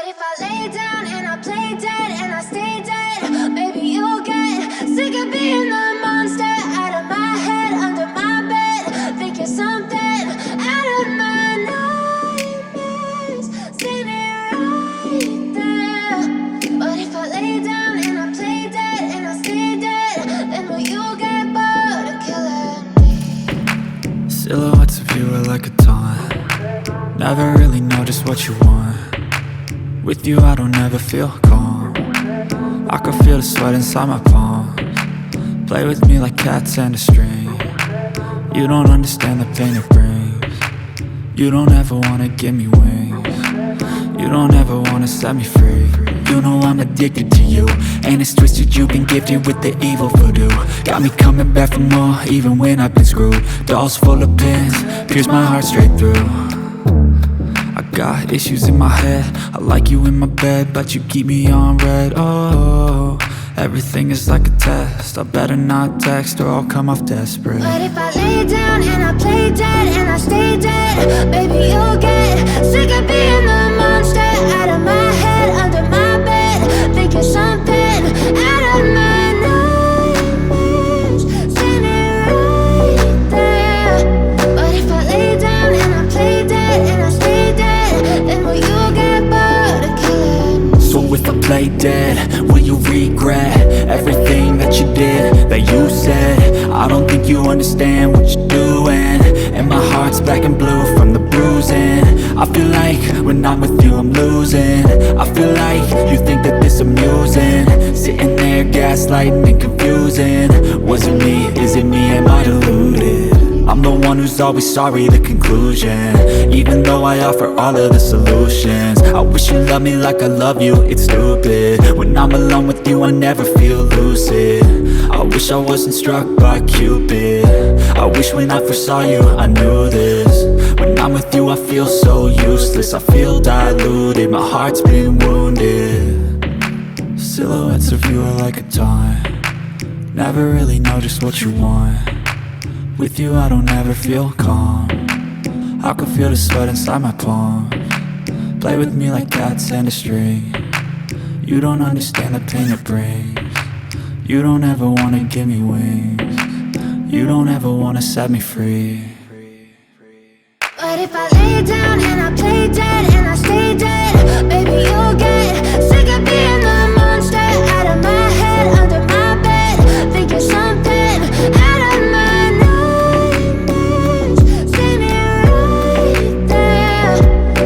if I lay down and I play dead and I stay dead, maybe you'll get sick of being the monster out of my head, under my bed. Think you're something out of my nightmares, standing right there. But if I lay down and I play dead and I stay dead, then will you get bored of killing me? Silhouettes of you are like a taunt. Never really know just what you want. With you I don't ever feel calm. I can feel the sweat inside my palms. Play with me like cats and a string. You don't understand the pain it brings. You don't ever wanna give me wings. You don't ever wanna set me free. You know I'm addicted to you, and it's twisted, you've been gifted with the evil voodoo. Got me coming back for more, even when I've been screwed. Dolls full of pins, pierce my heart straight through. I got issues in my head, I like you in my bed, but you keep me on red. Oh, everything is like a test, I better not text or I'll come off desperate. But if I lay down and I play dead and I stay dead, baby you'll get sick of being the monster out of my head, under my bed. Think you're something out of my nightmares, standing right there. But if I lay down and I play dead and I stay dead, then will you get bored of killing me? So if I play dead, will you regret everything that you did, that you said? I don't think you understand what you're doing, and my heart's black and blue from the bruising. I feel like when I'm with you I'm losing. I feel like you think that this amusing, sitting there gaslighting and confusing. Was it me? Is it me? Am I deluded? I'm the one who's always sorry, the conclusion, even though I offer all of the solutions. I wish you loved me like I love you, it's stupid. When I'm alone with you I never feel lucid. I wish I wasn't struck by Cupid. I wish when I first saw you I knew this. When I'm with you I feel so useless, I feel diluted, my heart's been wounded. Silhouettes of you are like a taunt. Never really know just what you want. With you I don't ever feel calm. I can feel the sweat inside my palms. Play with me like cats and a string. You don't understand the pain it brings. You don't ever wanna give me wings. You don't ever wanna set me free. But if I lay down and I play dead and I stay dead, baby you'll get sick of being the monster out of my head, under my bed. Think you're something out of my nightmares, standing right there.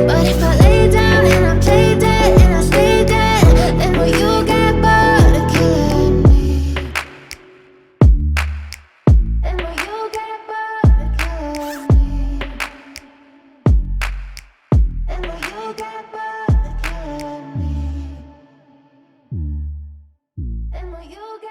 But if I lay down and I play dead and I stay dead, then will you get bored of killing me? Then will you get bored of killing me? And will you get bored of killing me? And will you get